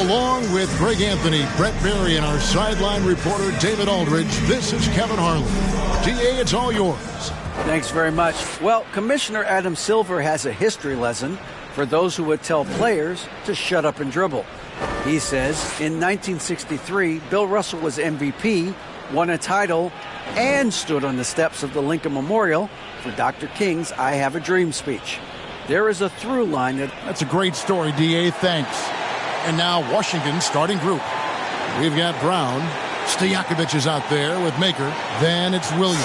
Along with Greg Anthony, Brett Berry, and our sideline reporter David Aldridge, this is Kevin Harlan. DA, it's all yours. Thanks very much. Well, Commissioner Adam Silver has a history lesson for those who would tell players to shut up and dribble. He says in 1963, Bill Russell was MVP, won a title, and stood on the steps of the Lincoln Memorial for Dr. King's I Have a Dream speech. There is a through line. That's a great story, DA. Thanks. And now Washington's starting group. We've got Brown. Stojakovic is out there with Maker. Then it's Williams.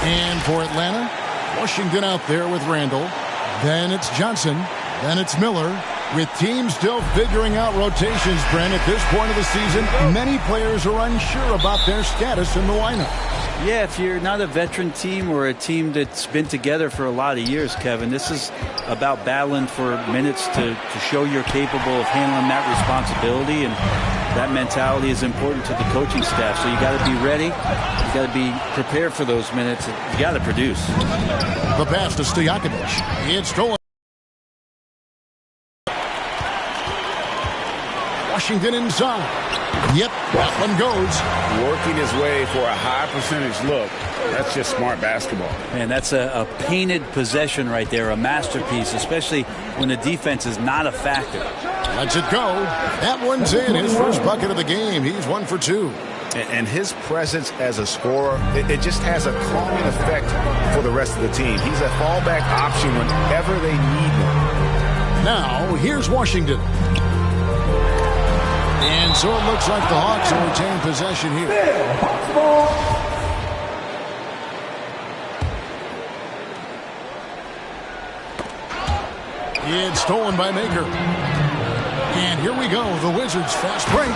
And for Atlanta, Washington out there with Randall. Then it's Johnson. Then it's Miller. With teams still figuring out rotations, Brent, at this point of the season, many players are unsure about their status in the lineup. Yeah, if you're not a veteran team or a team that's been together for a lot of years, Kevin, this is about battling for minutes to show you're capable of handling that responsibility, and that mentality is important to the coaching staff. So you got to be ready. You got to be prepared for those minutes. You got to produce. The pass to Stojakovic. It's stolen. Washington inside. Yep, that one goes. Working his way for a high percentage look. That's just smart basketball. Man, that's a painted possession right there, a masterpiece, especially when the defense is not a factor. Lets it go. That one's in. His first bucket of the game. He's 1 for 2. And his presence as a scorer, it just has a calming effect for the rest of the team. He's a fallback option whenever they need him. Now, here's Washington. And so it looks like the Hawks will retain possession here. It's stolen by Maker. And here we go, the Wizards fast break.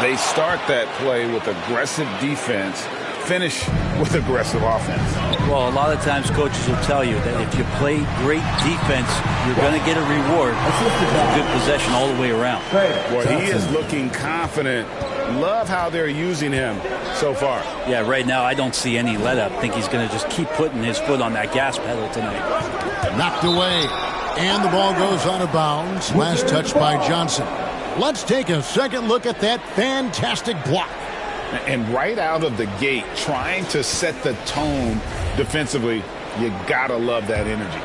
They start that play with aggressive defense, finish with aggressive offense. Well, a lot of times coaches will tell you that if you play great defense, you're going to get a reward. A good possession all the way around. Well, he is looking confident. Love how they're using him so far. Yeah, right now I don't see any let-up. I think he's going to just keep putting his foot on that gas pedal tonight. Knocked away. And the ball goes out of bounds. Last touch by Johnson. Let's take a second look at that fantastic block. And right out of the gate, trying to set the tone defensively, you gotta love that energy.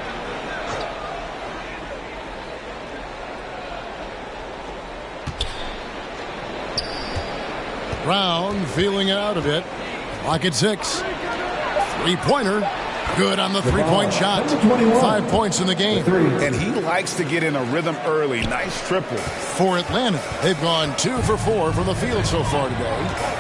Brown feeling it out a bit. Clock at 6. Three-pointer. Good on the three-point shot. 5 points in the game. And he likes to get in a rhythm early. Nice triple. For Atlanta, they've gone 2 for 4 from the field so far today.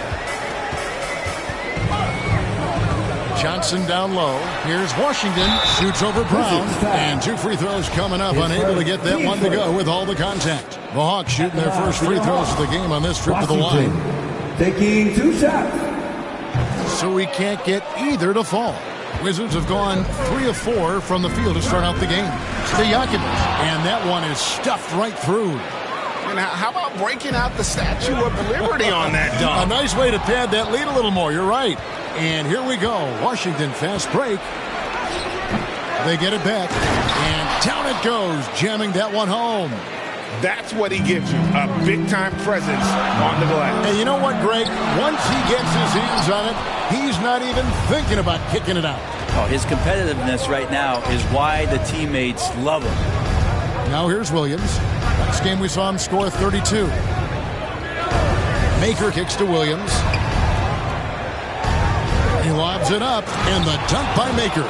Johnson down low. Here's Washington. Shoots over Brown. And 2 free throws coming up. Unable to get that one to go with all the contact. The Hawks shooting their first free throws of the game on this trip to the line. Taking 2 shots. So we can't get either to fall. Wizards have gone 3 of 4 from the field to start out the game. Stojakovic. And that one is stuffed right through. And how about breaking out the Statue of Liberty on that dunk? A nice way to pad that lead a little more. You're right. And here we go. Washington fast break. They get it back. And down it goes, jamming that one home. That's what he gives you, a big-time presence on the glass. And you know what, Greg? Once he gets his hands on it, he's not even thinking about kicking it out. Oh, his competitiveness right now is why the teammates love him. Now here's Williams. Last game we saw him score 32. Maker kicks to Williams. He lobs it up, and the dunk by Maker.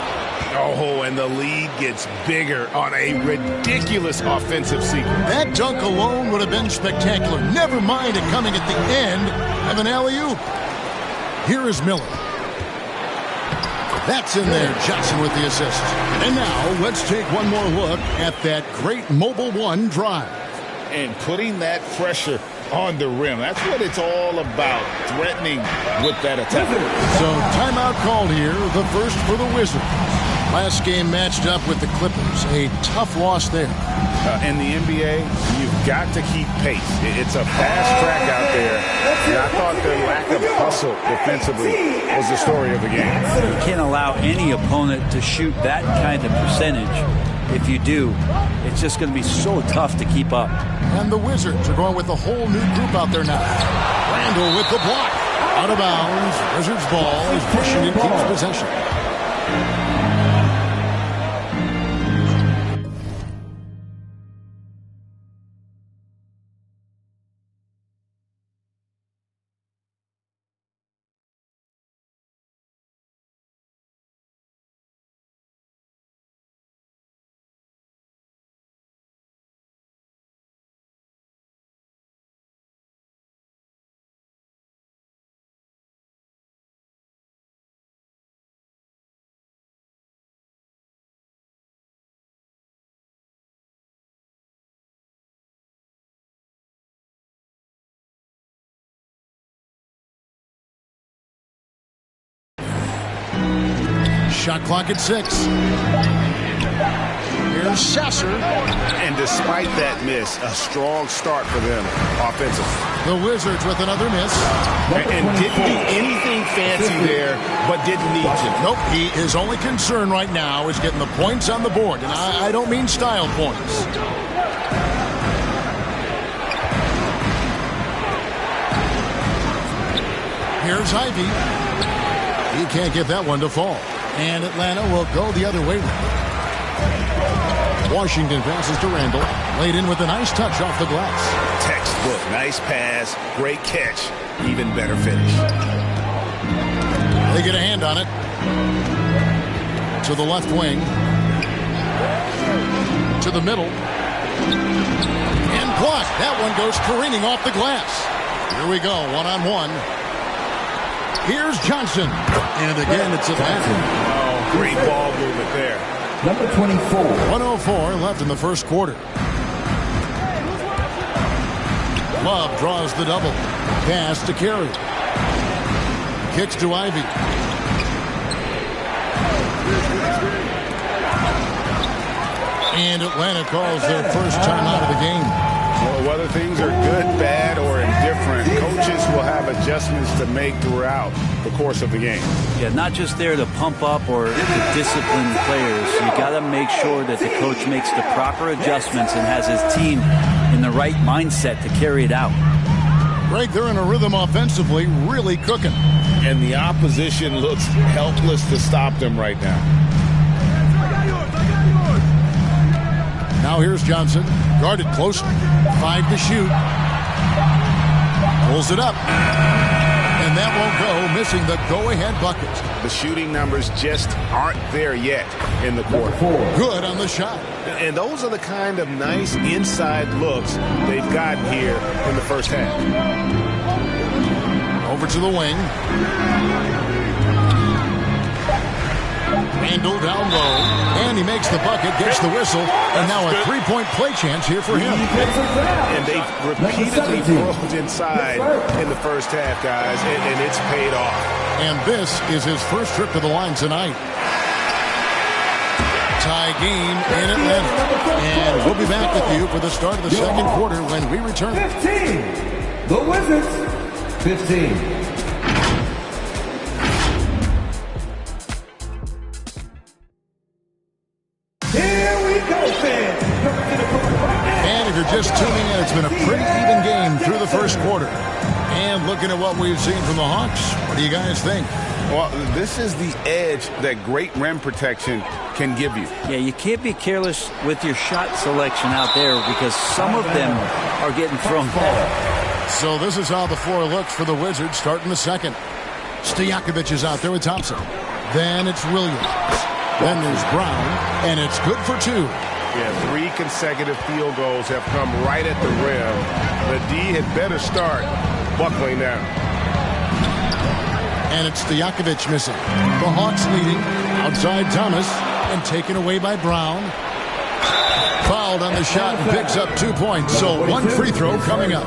Oh, and the lead gets bigger on a ridiculous offensive sequence. That dunk alone would have been spectacular. Never mind it coming at the end of an alley-oop. Here is Miller. That's in there. Johnson with the assist. And now let's take one more look at that great Mobile One drive. And putting that pressure on the rim. That's what it's all about, threatening with that attack. So timeout called here, the first for the Wizards. Last game matched up with the Clippers. A tough loss there. In the NBA, you've got to keep pace. It's a fast track out there. And I thought the lack of hustle defensively was the story of the game. You can't allow any opponent to shoot that kind of percentage if you do, it's just going to be so tough to keep up. And the Wizards are going with a whole new group out there now. Randall with the block. Out of bounds. Wizards ball as Washington keeps possession. Shot clock at 6. Here's Sasser. And despite that miss, a strong start for them offensively. The Wizards with another miss. And didn't do anything fancy there, but didn't need to. Nope, his only concern right now is getting the points on the board. And I don't mean style points. Here's Ivy. He can't get that one to fall. And Atlanta will go the other way. Washington passes to Randall. Laid in with a nice touch off the glass. Textbook. Nice pass. Great catch. Even better finish. They get a hand on it. To the left wing. To the middle. And blocked. That one goes careening off the glass. Here we go. One-on-one. Here's Johnson. And again, it's Atlanta. Oh, great ball movement there. Number 24. 1:04 left in the first quarter. Love draws the double. Pass to Carey. Kicks to Ivy. And Atlanta calls their first timeout of the game. Well, whether things are good, bad, or indifferent, coaches will have adjustments to make throughout the course of the game. Yeah, not just there to pump up or to discipline players. You got to make sure that the coach makes the proper adjustments and has his team in the right mindset to carry it out. Greg, they're in a rhythm offensively, really cooking. And the opposition looks helpless to stop them right now. Now here's Johnson. Guarded close. 5 to shoot. Pulls it up. And that won't go, missing the go-ahead bucket. The shooting numbers just aren't there yet in the quarter. Good on the shot. And those are the kind of nice inside looks they've gotten here in the first half. Over to the wing. Randall down low. And he makes the bucket, gets the whistle. And now a three-point play chance here for him. And they've repeatedly broke inside in the first half, guys, and it's paid off. And this is his first trip to the line tonight. Tie game in Atlanta. And we'll be back with you for the start of the second quarter when we return. 15. The Wizards. 15. Just tuning in, it's been a pretty even game through the first quarter. And looking at what we've seen from the Hawks, what do you guys think? Well, this is the edge that great rim protection can give you. Yeah, you can't be careless with your shot selection out there because some of them are getting thrown back. So this is how the floor looks for the Wizards starting the second. Stojakovic is out there with Thompson. Then it's Williams. Then there's Brown, and it's good for 2. Yeah, 3 consecutive field goals have come right at the rim. The D had better start buckling down. And it's Stojakovic missing. The Hawks leading outside Thomas and taken away by Brown. Fouled on the shot and picks up 2 points. So 1 free throw coming up.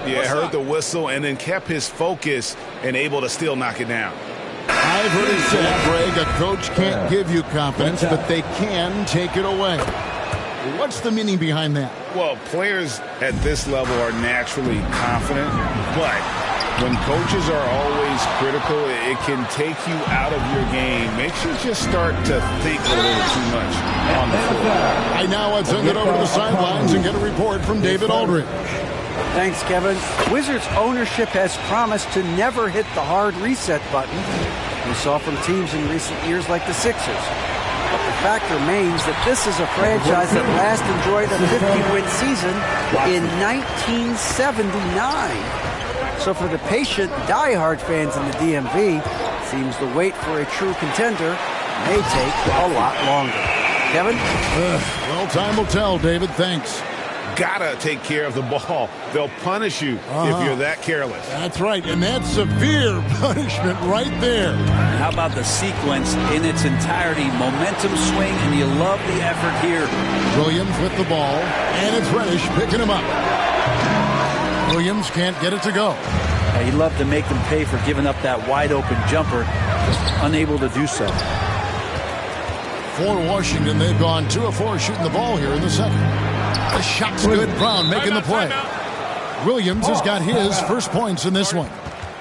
Yeah, heard the whistle and then kept his focus and able to still knock it down. I've heard it said, Greg, a coach can't give you confidence, but they can take it away. What's the meaning behind that? Well, players at this level are naturally confident, but When coaches are always critical, it can take you out of your game. Makes you just start to think a little too much on the floor. I now want to send it over to the sidelines and get a report from David Aldridge. Thanks, Kevin. Wizards ownership has promised to never hit the hard reset button we saw from teams in recent years like the Sixers. But the fact remains that this is a franchise that last enjoyed a 50-win season in 1979. So for the patient, diehard fans in the DMV, it seems the wait for a true contender may take a lot longer. Kevin? Well, time will tell, David. Thanks. Gotta take care of the ball. They'll punish you if you're that careless. That's right, and that's severe punishment right there. And how about the sequence in its entirety? Momentum swing, and you love the effort here. Williams with the ball, and it's Reddish picking him up. Williams can't get it to go. He'd love to make them pay for giving up that wide-open jumper, just unable to do so. For Washington, they've gone 2 of 4 shooting the ball here in the second. The shot's good. Brown making the play. Williams has got his first points in this one.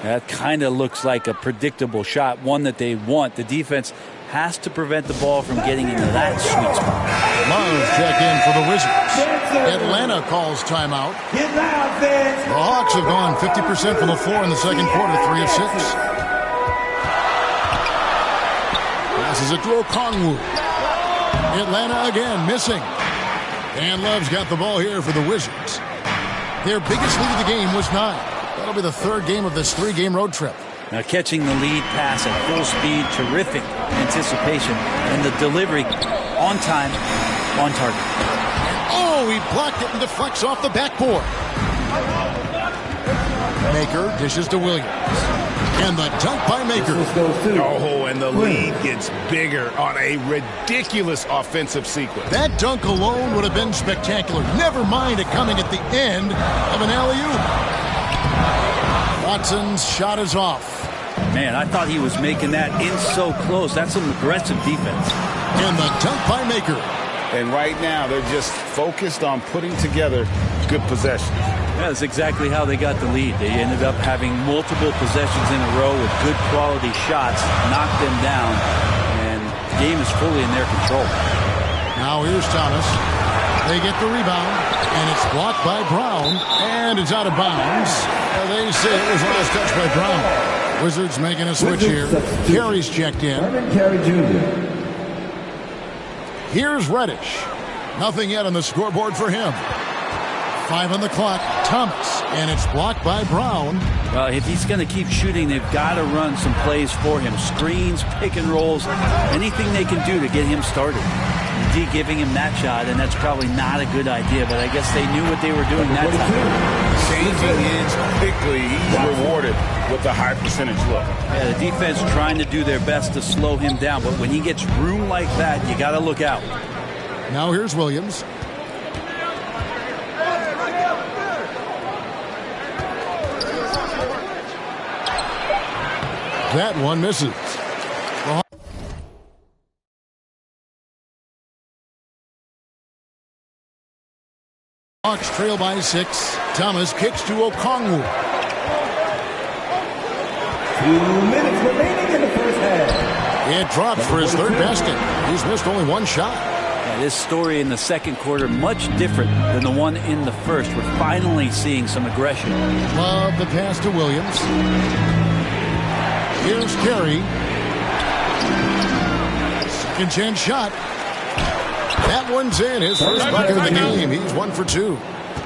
That kind of looks like a predictable shot, one that they want. The defense has to prevent the ball from getting into that sweet spot. Love check in for the Wizards. Atlanta calls timeout. The Hawks have gone 50% from the floor in the second quarter, 3 of 6. Passes it to Okongwu. Atlanta again missing. And Love's got the ball here for the Wizards. Their biggest lead of the game was 9. That'll be the third game of this 3-game road trip. Now catching the lead pass at full speed, terrific anticipation, and the delivery on time, on target. Oh, he blocked it and deflects off the backboard. Maker dishes to Williams. And the dunk by Maker. Oh, and the lead gets bigger on a ridiculous offensive sequence. That dunk alone would have been spectacular. Never mind it coming at the end of an alley-oop. Watson's shot is off. Man, I thought he was making that in so close. That's some aggressive defense. And the dunk by Maker. And right now, they're just focused on putting together good possessions. That's exactly how they got the lead. They ended up having multiple possessions in a row with good quality shots, knocked them down, and the game is fully in their control. Now here's Thomas. They get the rebound, and it's blocked by Brown, and it's out of bounds. They say it was last touched by Brown. Wizards making a switch here. Carey's checked in. Carey Jr. Here's Reddish. Nothing yet on the scoreboard for him. 5 on the clock. Thomas. And it's blocked by Brown. Well, if he's going to keep shooting, they've got to run some plays for him. Screens, pick and rolls, anything they can do to get him started. D giving him that shot, and that's probably not a good idea, but I guess they knew what they were doing that time. Changing ends quickly, he's rewarded with a high percentage look. Yeah, the defense trying to do their best to slow him down, but when he gets room like that, you got to look out. Now here's Williams. That one misses. Hawks trail by 6. Thomas kicks to Okongwu. 2 minutes remaining in the first half. It drops for his third basket. He's missed only 1 shot. Yeah, this story in the second quarter, much different than the one in the first. We're finally seeing some aggression. Love the pass to Williams. Here's Carey. Second chance shot. That one's in. His first bucket of the game. He's 1 for 2.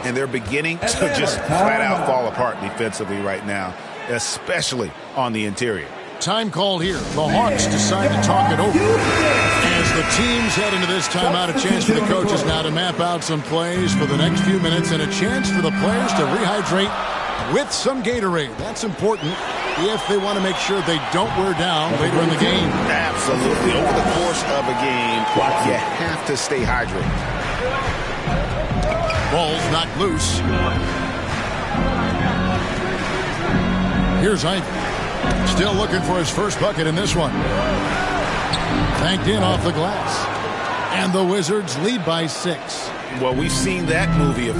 And they're beginning to just flat out fall apart defensively right now, especially on the interior. Time called here. The Hawks decide to talk it over. As the teams head into this timeout, a chance for the coaches now to map out some plays for the next few minutes and a chance for the players to rehydrate with some Gatorade. That's important if they want to make sure they don't wear down later in the game. Absolutely. Over the course of a game, you have to stay hydrated. Ball's knocked loose. Here's Ivy. Still looking for his first bucket in this one. Banked in off the glass. And the Wizards lead by 6. Well, we've seen that movie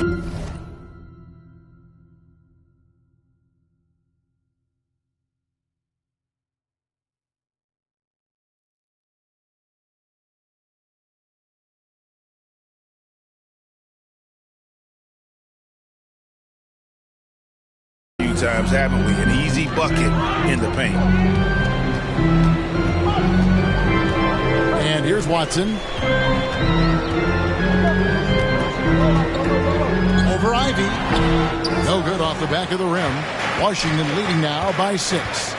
times, haven't we? An easy bucket in the paint. And here's Watson. Over Ivy. No good off the back of the rim. Washington leading now by 6.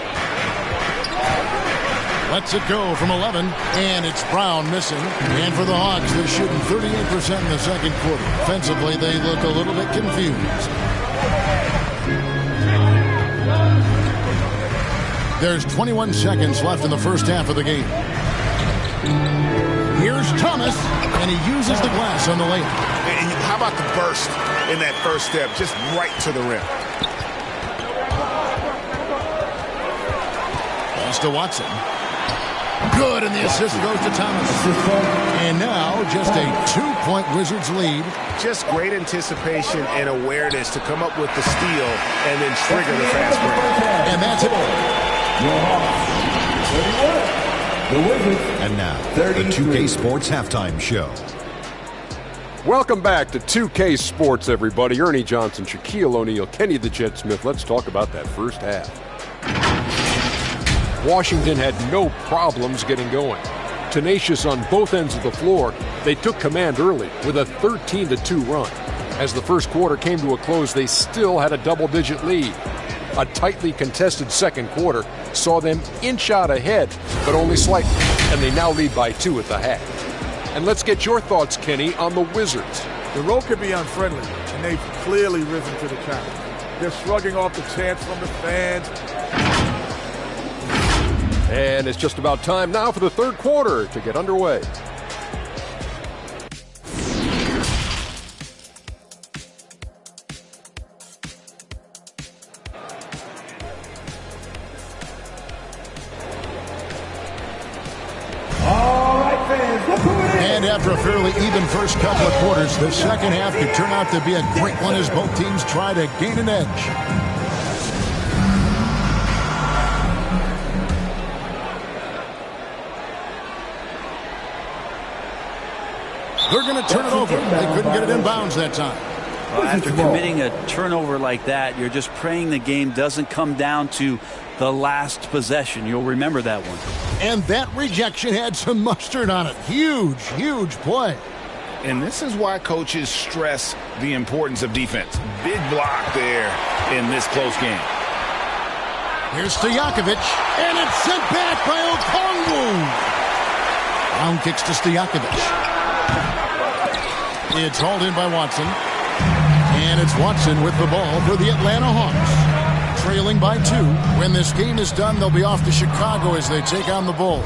Lets it go from 11, and it's Brown missing. And for the Hawks, they're shooting 38% in the second quarter. Offensively, they look a little bit confused. There's 21 seconds left in the first half of the game. Here's Thomas, and he uses the glass on the layup. And how about the burst in that first step, just right to the rim? Pass to Watson. Good, and the assist goes to Thomas. And now just a 2-point Wizards lead. Just great anticipation and awareness to come up with the steal and then trigger the fast break. And that's it. And now, the 2K Sports Halftime Show. Welcome back to 2K Sports, everybody. Ernie Johnson, Shaquille O'Neal, Kenny the Jet Smith. Let's talk about that first half. Washington had no problems getting going. Tenacious on both ends of the floor, they took command early with a 13-2 run. As the first quarter came to a close, they still had a double-digit lead. A tightly contested second quarter saw them inch out ahead, but only slightly, and they now lead by 2 at the half. And let's get your thoughts, Kenny, on the Wizards. The road can be unfriendly, and they've clearly risen to the challenge. They're shrugging off the chants from the fans. And it's just about time now for the third quarter to get underway. And after a fairly even first couple of quarters, the second half could turn out to be a great one as both teams try to gain an edge. They're going to turn it over. They couldn't get it in bounds that time. Well, after committing a turnover like that, you're just praying the game doesn't come down to the last possession. You'll remember that one. And that rejection had some mustard on it. Huge, huge play. And this is why coaches stress the importance of defense. Big block there in this close game. Here's Stojakovic, and it's sent back by Okongwu. Brown kicks to Stojakovic. It's hauled in by Watson. And it's Watson with the ball for the Atlanta Hawks. Trailing by 2. When this game is done, they'll be off to Chicago as they take on the Bulls.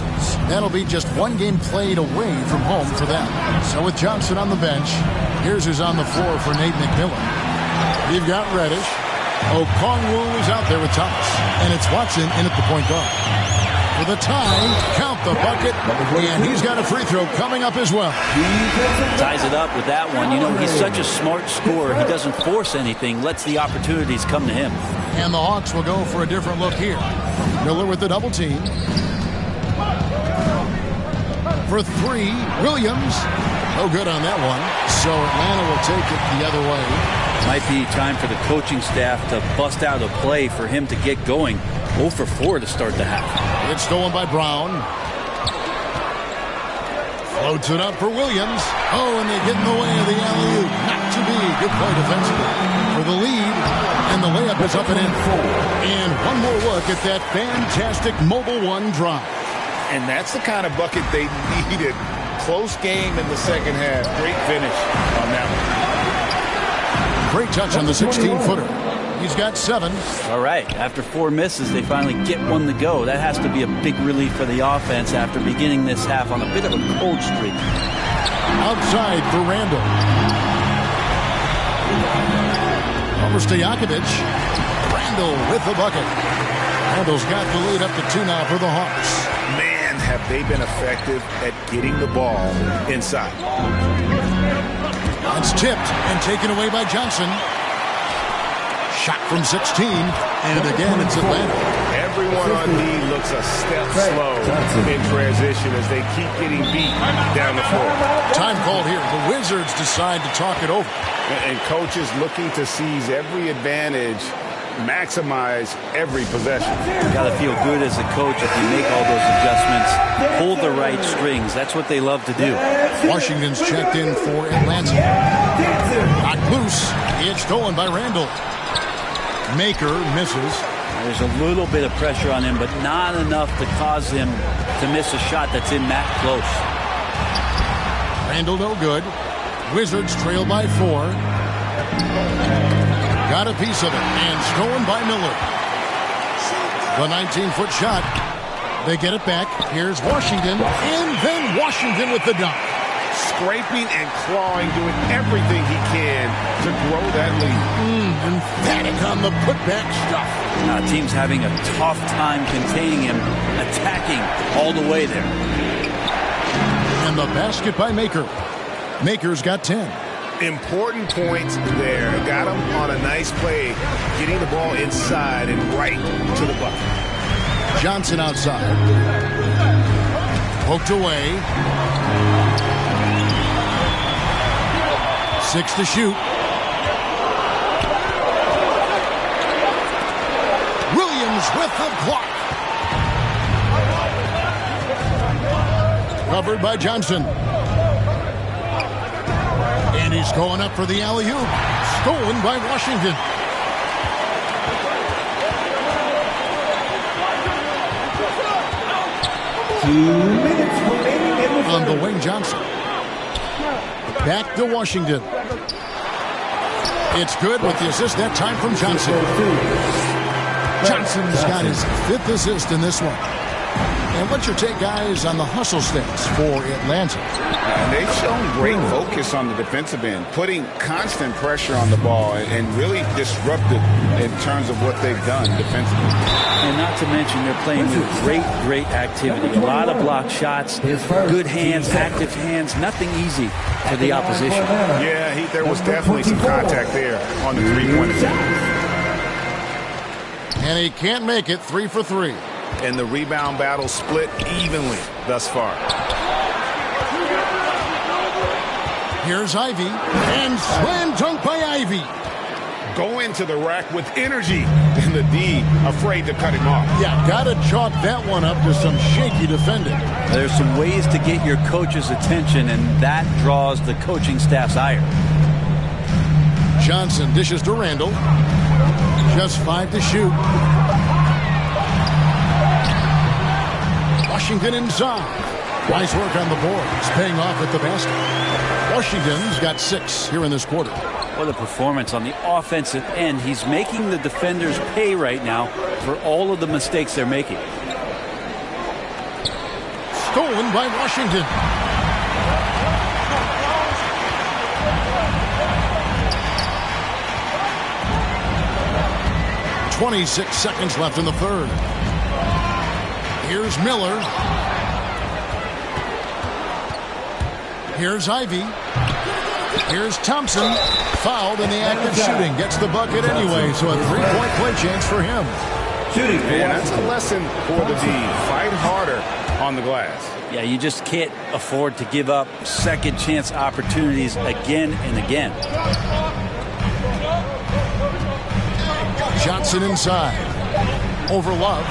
That'll be just one game played away from home for them. So with Johnson on the bench, here's who's on the floor for Nate McMillan. You've got Reddish. Okongwu is out there with Thomas. And it's Watson in at the point guard. For the tie, count the bucket, and he's got a free throw coming up as well. Ties it up with that one. You know, he's such a smart scorer. He doesn't force anything, lets the opportunities come to him. And the Hawks will go for a different look here. Miller with the double team. For 3, Williams. No good on that one. So Atlanta will take it the other way. Might be time for the coaching staff to bust out a play for him to get going. 0 for 4 to start the half. It's stolen by Brown. Floats it up for Williams. Oh, and they get in the way of the alley-oop. Not to be. Good play defensively for the lead. And the layup is up and in. And one more look at that fantastic Mobile One drive. And that's the kind of bucket they needed. Close game in the second half. Great finish on that one. Great touch on the 16-footer. He's got 7. All right. After 4 misses, they finally get one to go. That has to be a big relief for the offense after beginning this half on a bit of a cold streak. Outside for Randall. Over Stojakovic. Randall with the bucket. Randall's got the lead up to 2 now for the Hawks. Man, have they been effective at getting the ball inside. That's tipped and taken away by Johnson. Shot from 16, and again it's Atlanta. Everyone on D looks a step slow in transition as they keep getting beat down the floor. Time called here. The Wizards decide to talk it over. And coaches looking to seize every advantage maximize every possession. Got to feel good as a coach if you make all those adjustments. Pull the right strings. That's what they love to do. Washington's checked in for Atlanta. Knocked loose. It's stolen by Randall. Maker misses. There's a little bit of pressure on him, but not enough to cause him to miss a shot that's in that close. Randall no good. Wizards trail by 4. Got a piece of it and stolen by Miller. The 19-foot shot. They get it back. Here's Washington, and then Washington with the dunk. Scraping and clawing, doing everything he can to grow that lead. Emphatic on the putback stuff. Now, team's having a tough time containing him, attacking all the way there. And the basket by Maker. Maker's got 10. Important points there. Got him on a nice play, getting the ball inside and right to the bucket. Johnson outside. Poked away. 6 to shoot. Williams with the block. Covered by Johnson. And he's going up for the alley-oop. Stolen by Washington. On the wing, Johnson. Back to Washington. It's good with the assist that time from Johnson. Johnson's got his 5th assist in this one. And what's your take, guys, on the hustle stats for Atlanta? They've shown great focus on the defensive end, putting constant pressure on the ball and really disrupted in terms of what they've done defensively. And not to mention they're playing with great activity. A lot of block shots, good hands, active hands, nothing easy for the opposition. Yeah, there was definitely some contact there on the three-point attempt. And he can't make it. 3 for 3. And the rebound battle split evenly thus far. Here's Ivy. And slam dunk by Ivy. Go into the rack with energy. And the D afraid to cut him off. Yeah, got to chalk that one up to some shaky defending. There's some ways to get your coach's attention, and that draws the coaching staff's ire. Johnson dishes to Randall. Just 5 to shoot. Washington inside. Nice work on the board. It's paying off at the basket. Washington's got 6 here in this quarter. What a performance on the offensive end. He's making the defenders pay right now for all of the mistakes they're making. Stolen by Washington. .26 seconds left in the third. Here's Miller. Here's Ivy. Here's Thompson. Fouled in the act of shooting. Gets the bucket anyway, so a 3-point play chance for him. Shooting. And that's a lesson for the D. Fight harder on the glass. Yeah, you just can't afford to give up second chance opportunities again and again. Johnson inside. Over Love.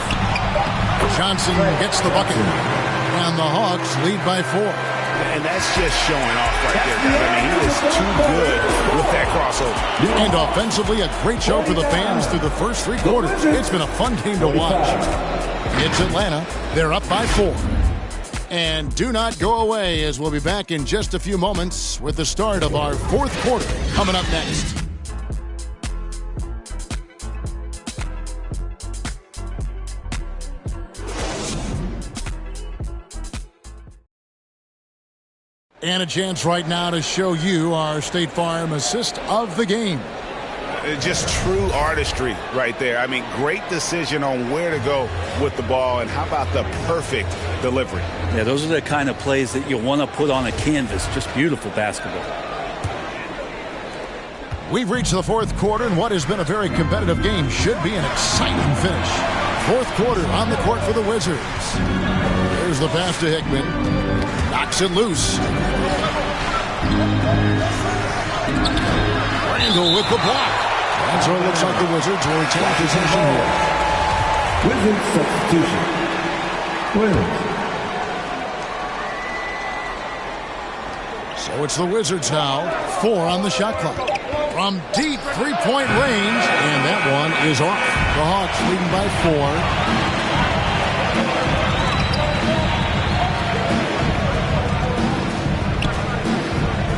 Johnson gets the bucket. And the Hawks lead by 4. And that's just showing off right there. I mean, he is too good with that crossover. And offensively, a great show for the fans through the first 3 quarters. It's been a fun game to watch. It's Atlanta. They're up by 4. And do not go away, as we'll be back in just a few moments with the start of our 4th quarter coming up next. And a chance right now to show you our State Farm assist of the game. Just true artistry right there. I mean, great decision on where to go with the ball, and how about the perfect delivery? Yeah, those are the kind of plays that you want to put on a canvas. Just beautiful basketball. We've reached the 4th quarter, and what has been a very competitive game should be an exciting finish. 4th quarter on the court for the Wizards. There's the pass to Hickman. Knocks it loose. Randall with the block. And so it looks like the Wizards will retain possession here. Wizards substitution. Wizards. So it's the Wizards now. 4 on the shot clock. From deep three-point range. And that one is off. The Hawks leading by 4.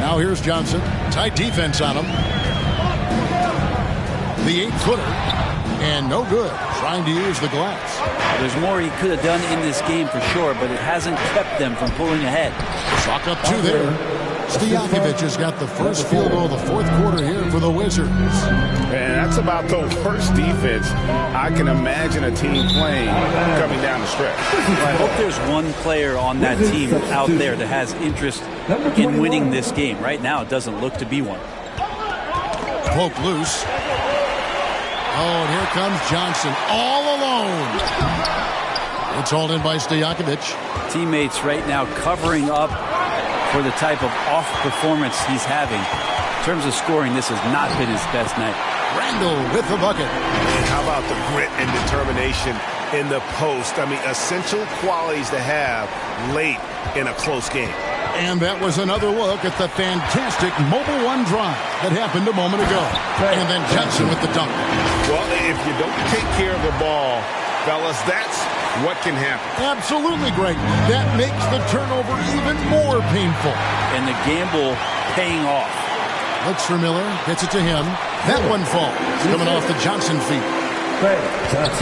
Now here's Johnson. Tight defense on him. The 8-footer. And no good. Trying to use the glass. There's more he could have done in this game for sure, but it hasn't kept them from pulling ahead. Chalk up 2 there. Stojakovic has got the first field goal of the fourth quarter here for the Wizards. And that's about the worst defense I can imagine a team playing coming down the stretch. I hope there's one player on that team out there that has interest in winning this game. Right now, it doesn't look to be one. Poke loose. Oh, and here comes Johnson all alone. It's hauled in by Stojakovic. Teammates right now covering up for the type of off performance he's having. In terms of scoring, this has not been his best night. Randall with the bucket. And how about the grit and determination in the post? I mean, essential qualities to have late in a close game. And that was another look at the fantastic Mobile One drive that happened a moment ago. And then Johnson with the dunk. Well, if you don't take care of the ball, fellas, that's what can happen. Absolutely great. That makes the turnover even more painful. And the gamble paying off. Looks for Miller. Gets it to him. That one falls. Coming off the Johnson feet.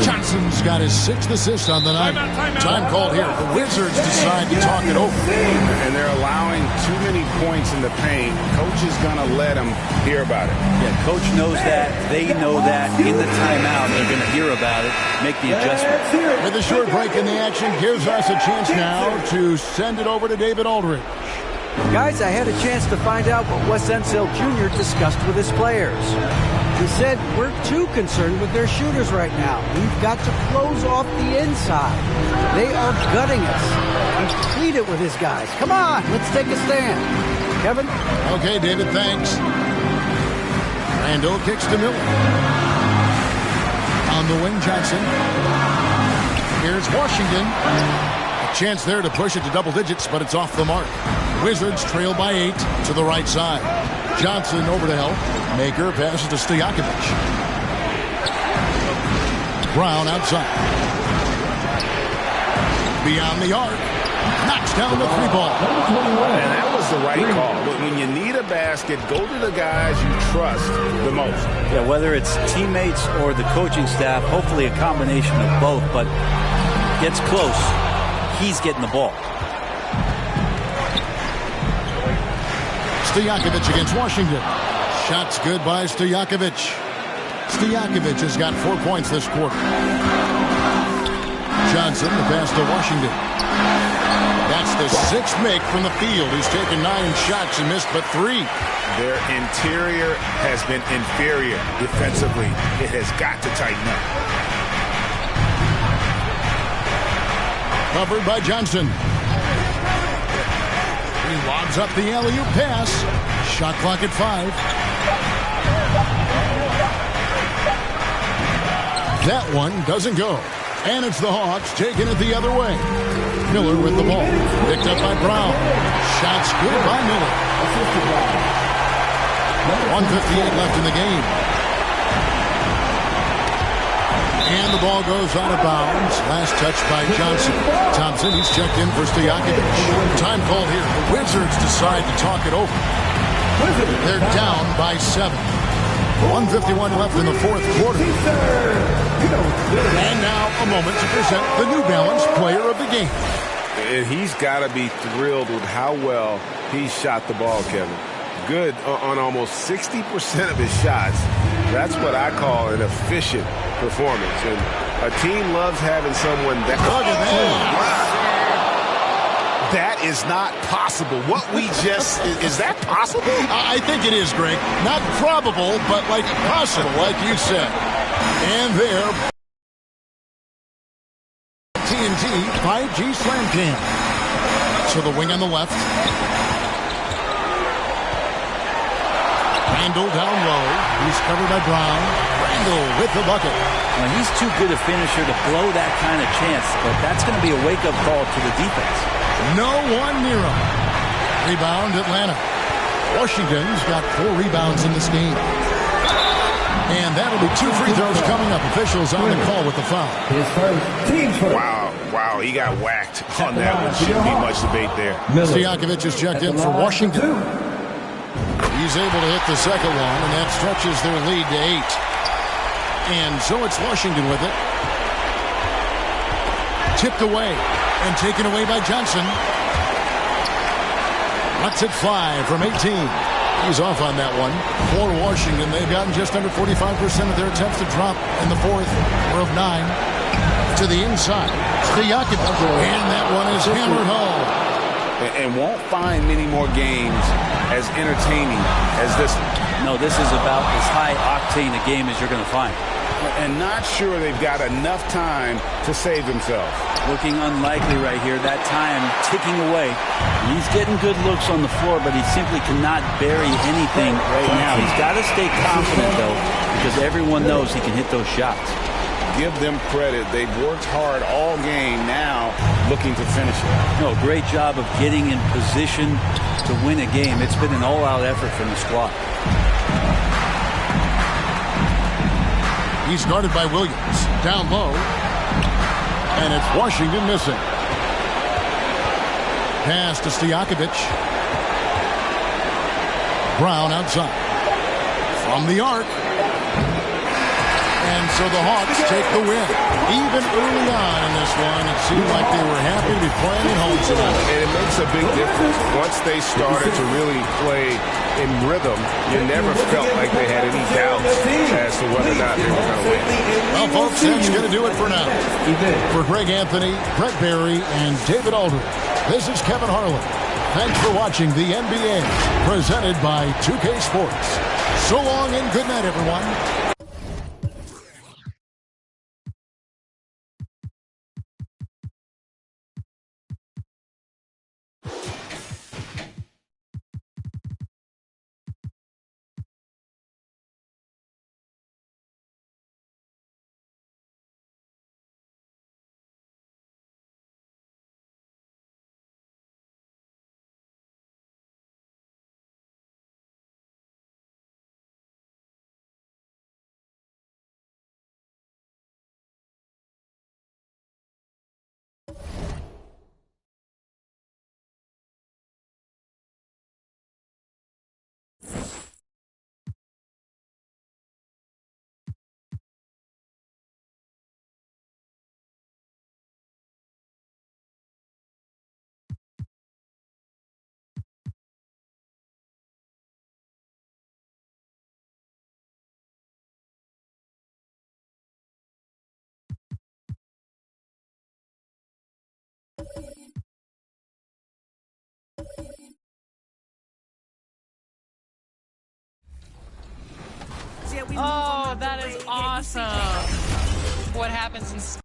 Johnson's got his 6th assist on the night. Time called here. The Wizards decide to talk it over. And they're allowing too many points in the paint. Coach is going to let them hear about it. Yeah, coach knows that. They know that. In the timeout, they're going to hear about it, make the adjustment. With a short break in the action, gives us a chance now to send it over to David Aldridge. Guys, I had a chance to find out what Wes Unseld Jr. discussed with his players. He said, we're too concerned with their shooters right now. We've got to close off the inside. They are gutting us. He's pleaded with his guys. Come on, let's take a stand. Kevin? Okay, David, thanks. Randall kicks to Miller. On the wing, Johnson. Here's Washington. A chance there to push it to double digits, but it's off the mark. Wizards trail by 8 to the right side. Johnson over to help. Maker passes to Stojakovic. Brown outside. Beyond the arc. Knocks down the 3-ball. And that was the right call. But when you need a basket, go to the guys you trust the most. Yeah, whether it's teammates or the coaching staff, hopefully a combination of both, but gets close. He's getting the ball. Stojakovic against Washington. Shots good by Stojakovic. Stojakovic has got 4 points this quarter. Johnson, the pass to Washington. That's the 6th make from the field. He's taken 9 shots and missed but 3. Their interior has been inferior defensively. It has got to tighten up. Covered by Johnson. He lobs up the alley-oop pass. Shot clock at 5. That one doesn't go. And it's the Hawks taking it the other way. Miller with the ball. Picked up by Brown. Shots good by Miller. 1:58 left in the game. And the ball goes out of bounds. Last touch by Johnson. Thompson, he's checked in for Stojakovic. Time called here. The Wizards decide to talk it over. They're down by 7. 1:51 left in the fourth quarter. And now a moment to present the New Balance Player of the Game. And he's got to be thrilled with how well he shot the ball, Kevin. Good on almost 60% of his shots. That's what I call an efficient performance. And a team loves having someone that... Look at that. Wow. That is not possible. What we just... Is that possible? I think it is, Greg. Not probable, but like possible, like you said. And there... TNT 5G Slam Cam. So the wing on the left. Randall down low. He's covered by Brown. Randall with the bucket. Well, he's too good a finisher to blow that kind of chance, but that's going to be a wake-up call to the defense. No one near him. Rebound Atlanta. Washington's got 4 rebounds in this game. And that'll be 2 free throws coming up. Officials on the call with the foul. His first, team first. Wow, he got whacked on that one. Shouldn't be much debate there. Stojakovic is checked in for Washington. He's able to hit the second one, and that stretches their lead to 8. And so it's Washington with it. Tipped away and taken away by Johnson. Lets it fly from 18. He's off on that one. For Washington, they've gotten just under 45% of their attempts to drop in the fourth. We're of 9. To the inside. Stojakovic. And that one is hammered home. And won't find many more games as entertaining as this one. No, this is about as high-octane a game as you're going to find. And not sure they've got enough time to save themselves. Looking unlikely right here. That time ticking away. He's getting good looks on the floor, but he simply cannot bury anything right now. He's got to stay confident, though, because everyone knows he can hit those shots. Give them credit. They've worked hard all game, now looking to finish it. No, great job of getting in position to win a game. It's been an all-out effort from the squad. He's guarded by Williams. Down low. And it's Washington missing. Pass to Stojakovic. Brown outside. From the arc. And so the Hawks take the win. Even early on in this one, it seemed like they were happy to be playing at home tonight. And it makes a big difference. Once they started to really play in rhythm, you never felt like they had any doubts as to whether or not they were going to win. Well, folks, that's going to do it for now. For Greg Anthony, Brett Barry, and David Aldridge, this is Kevin Harlan. Thanks for watching the NBA, presented by 2K Sports. So long and good night, everyone. Oh, that is awesome. What happens in